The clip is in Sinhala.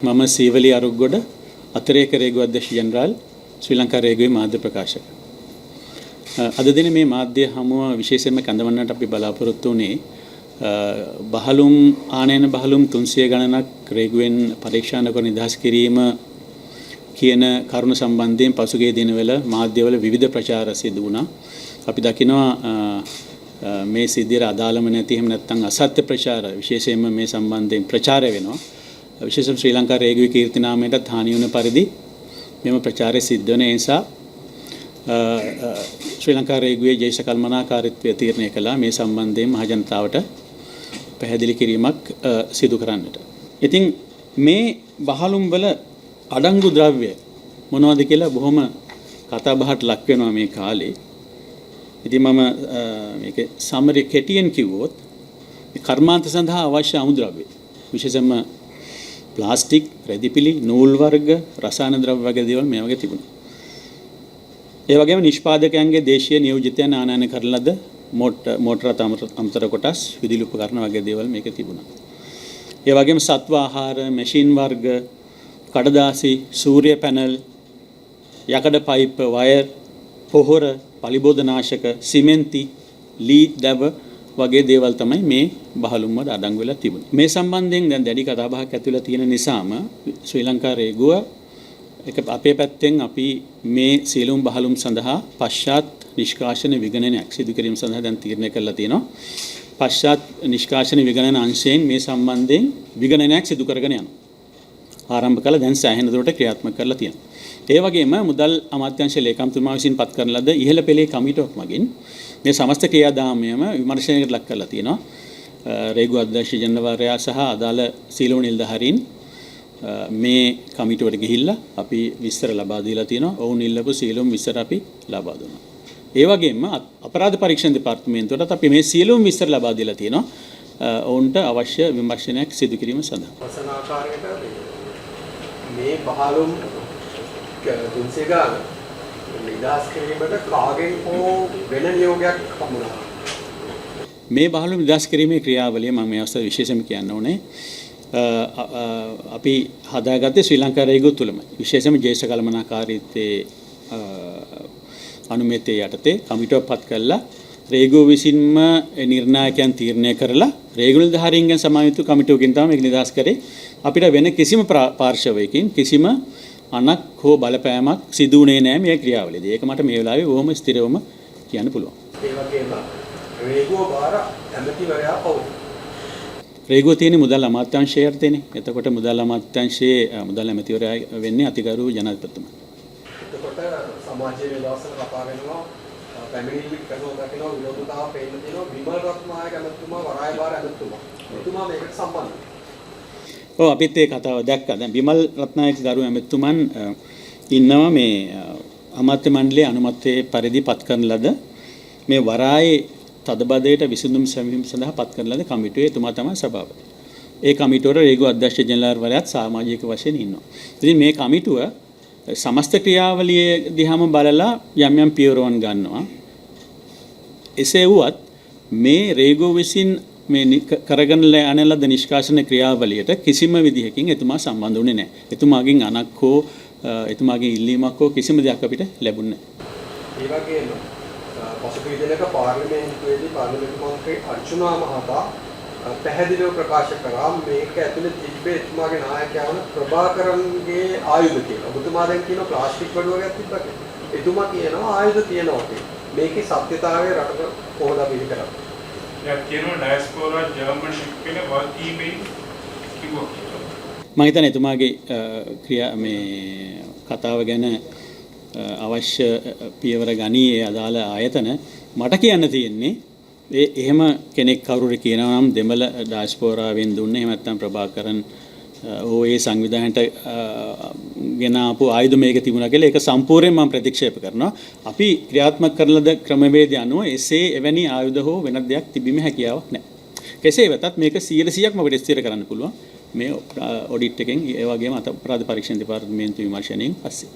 මම සීවලී අරුග්ගොඩ අතිරේක රේගු අධ්‍යක්ෂ ජෙනරාල් ශ්‍රී ලංකා රේගුවේ මාධ්‍ය ප්‍රකාශක. අද දින මේ මාධ්‍ය හමුව විශේෂයෙන්ම කැඳවන්නට අපි බලාපොරොත්තු වුණේ බහලුම් ආනයන බහලුම් 300 ගණනක් රේගුවෙන් පරීක්ෂා නොකර නිදහස් කිරීම කියන කරුණ සම්බන්ධයෙන් පසුගිය දිනවල මාධ්‍යවල විවිධ ප්‍රචාර සිදු වුණා. අපි දකිනවා මේ සිද්ධියට අදාළම නැති එහෙම නැත්නම් අසත්‍ය ප්‍රචාර විශේෂයෙන්ම මේ සම්බන්ධයෙන් ප්‍රචාරය වෙනවා. විශේෂයෙන් ශ්‍රී ලංකා රේගුවේ කීර්ති නාමයට හානි වන පරිදි මෙම ප්‍රචාරය සිද්ධ වෙන නිසා ශ්‍රී ලංකා රේගුවේ ජේෂ කල්මනාකාරීත්වය තීරණය කළා මේ සම්බන්ධයෙන් මහ ජනතාවට පැහැදිලි කිරීමක් සිදු කරන්නට. ඉතින් මේ බහලුම් වල අඩංගු ද්‍රව්‍ය මොනවද කියලා බොහොම කතා බහට ලක් වෙනවා මේ කාලේ. ඉතින් මම මේක සමරි කෙටියෙන් කිව්වොත් කර්මාන්ත සඳහා අවශ්‍ය අමුද්‍රව්‍ය විශේෂයෙන්ම ප්ලාස්ටික්, රෙදිපිලි, නූල් වර්ග, රසායන ද්‍රව්‍ය වගේ දේවල් මේ වගේ තිබුණා. ඒ වගේම නිෂ්පාදකයන්ගේ දේශීය නියෝජිතයන් ආනයන කරන ලද මෝටර අමතර කොටස්, විදුලි උපකරණ වගේ දේවල් මේකේ තිබුණා. ඒ වගේම සත්ව ආහාර, මැෂින් වර්ග, කඩදාසි, සූර්ය පැනල්, යකඩ පයිප්, වයර්, පොහොර, පලිබෝධනාශක, සිමෙන්ති, ලී දැව වගේ දේවල් තමයි මේ බහලුම් වල අඩංගු වෙලා තිබුණේ. මේ සම්බන්ධයෙන් දැන් දැඩි කතාබහක් ඇතුළත තියෙන නිසාම ශ්‍රී ලංකා රේගුව අපේ පැත්තෙන් අපි මේ සියලුම බහලුම් සඳහා පශ්චාත් නිෂ්කාශන විගණනයක් සිදු කිරීම සඳහා දැන් තීරණය කරලා තියෙනවා. පශ්චාත් නිෂ්කාශන විගණන අංශයෙන් මේ සම්බන්ධයෙන් විගණනයක් සිදු කරගෙන යනවා. ආරම්භ කළ දැන් සෑහෙන දුරට ක්‍රියාත්මක කරලා තියෙනවා. ඒ වගේම මුදල් අමාත්‍යාංශ ලේකම්තුමා විසින් පත් කරන ලද ඉහළ පෙළේ කමිටුවක් මගින් මේ සමස්ත ක්‍රියාදාමයම විමර්ශනයකට ලක් කරලා තියෙනවා. රේගු අධ්‍යක්ෂ ජනරාල්වරයා සහ අදාළ සීලෝණ නිලධාරීන් මේ කමිටුවට ගිහිල්ලා අපි විස්තර ලබා දීලා තියෙනවා. ඔවුන් ඉල්ලපු සීලෝම විස්තර අපි ලබා දුන්නා. ඒ වගේම අපරාධ පරීක්ෂණ දෙපාර්තමේන්තුවටත් අපි මේ සීලෝම විස්තර ලබා දීලා තියෙනවා. ඔවුන්ට අවශ්‍ය විමර්ශනයක් සිදු කිරීම සඳහා. වසනාකාරයට මේ බහලුම් 300 ගාන නිදහස් කිරීමට කාගෙන් හෝ වෙන නියෝගයක් පමුණා. මේ බහලුම් නිදහස් කිරීමේ ක්‍රියාවලිය මම මේ අවස්ථාවේ විශේෂම කියන්න ඕනේ. අපි හදාගත්තේ ශ්‍රී ලංකා රේගුව තුලමයි. විශේෂයෙන්ම ජේෂ්ඨ කළමනාකාරීත්වයේ අනුමැතිය යටතේ කමිටුවක් පත් කළා. රේගුව විසින්ම නිර්ණායකයන් තීරණය කරලා රේගු නිලධාරීන්ගෙන් සමායුතු කමිටුවකින් තමයි මේක නිදහස් කරේ. අපිට වෙන කිසිම පාර්ශවයකින් කිසිම අනක් හෝ බලපෑමක් සිදු වුණේ නැහැ මේ ක්‍රියාවලියදී. ඒක මට මේ වෙලාවේ බොහොම ස්ථිරවම කියන්න පුළුවන්. ඒ වගේම රේගුව බාර ඇමතිවරයා කවුද? රේගුව තියෙන්නේ මුදල් අමාත්‍යාංශය යටතේනේ. එතකොට මුදල් අමාත්‍යාංශයේ මුදල් ඇමතිවරයා වෙන්නේ අතිගරු ජනාධිපතිතුමා. එතකොට සමාජයේ විලාසන කතා වෙනවා පැමිණිලි කරනවා දකිනවා විරෝධතාව පේන්න තියෙනවා විමල් රත්නායක ඇමතුමා වරාය බාර ඇමතුමා. එතුමා මේකට සම්බන්ධයි. ඔව් අපිත් ඒ කතාව දැක්කා. දැන් විමල් රත්නායක ගරු ඇමතුමන් ඉන්නවා මේ අමාත්‍ය මණ්ඩලයේ අනුමැතිය පරිදි පත් කරන ලද මේ වරායේ තදබදයට විසඳුම් සැලසීම සඳහා පත් කරන ලද කමිටුවේ එතුමා තමයි සභාපති. ඒ කමිටුවට රේගු අධ්‍යක්ෂ ජනරාල්වරයාත් සමාජික වශයෙන් ඉන්නවා. ඉතින් මේ කමිටුව සමස්ත ක්‍රියාවලිය දිහාම බලලා යම් යම් පියවරවන් ගන්නවා. එසේ වුවත් මේ රේගුව විසින් මේ කරගෙන යන ලද නිෂ්කාශන ක්‍රියාවලියට කිසිම විදිහකින් එතුමා සම්බන්ධ වුණේ නැහැ. එතුමාගෙන් අනක් හෝ එතුමාගේ ඉල්ලීමක් හෝ කිසිම දෙයක් අපිට ලැබුණේ නැහැ. ඒ වගේම පසුගිය දිනක පාර්ලිමේන්තුවේදී පාර්ලිමේන්තු මන්ත්‍රී අර්චුනා මහතා පැහැදිලිව ප්‍රකාශ කරා මේක ඇතුලේ තිබ්බේ එතුමාගේ නායකයා වන ප්‍රභාකරන්ගේ ආයුධ කියලා. ඔබතුමා දැන් කියන ප්ලාස්ටික් වල වර්ගයක් තිබ්බා කියලා. එතුමා කියනවා ආයුධ තියෙනවා කියලා. මේකේ සත්‍යතාවය රටක කොහොමද අපි කරන්නේ? දැන් කියනවා ඩයස්පෝරා ජර්මන් ශික්කේ වර්කීමේ කිව්වා කියලා. මම හිතන්නේ එතුමාගේ මේ කතාව ගැන අවශ්‍ය පියවර ගනී ඒ අදාළ ආයතන. මට කියන්න තියෙන්නේ එහෙම කෙනෙක් කවුරුරි කියනවා නම් දෙමළ ඩයස්පෝරාවෙන් දුන්නේ එහෙම නැත්නම් ප්‍රභාකරන් ඒ සංවිධානයට ගෙන ආපු ආයුධ මේක තිබුණා කියලා ඒක සම්පූර්ණයෙන් මම ප්‍රතික්ෂේප කරනවා. අපි ක්‍රියාත්මක කරන ලද ක්‍රමවේදය අනුව එසේ එවැනි ආයුධ හෝ වෙනත් දෙයක් තිබීමේ හැකියාවක් නැහැ. කෙසේ වෙතත් මේක 100%ක්ම අපිට ස්ථිර කරන්න පුළුවන් මේ ඔඩිට් එකෙන් ඒ වගේම අපරාධ පරීක්ෂණ දෙපාර්තමේන්තුවේ විමර්ශනයෙන් පස්සේ.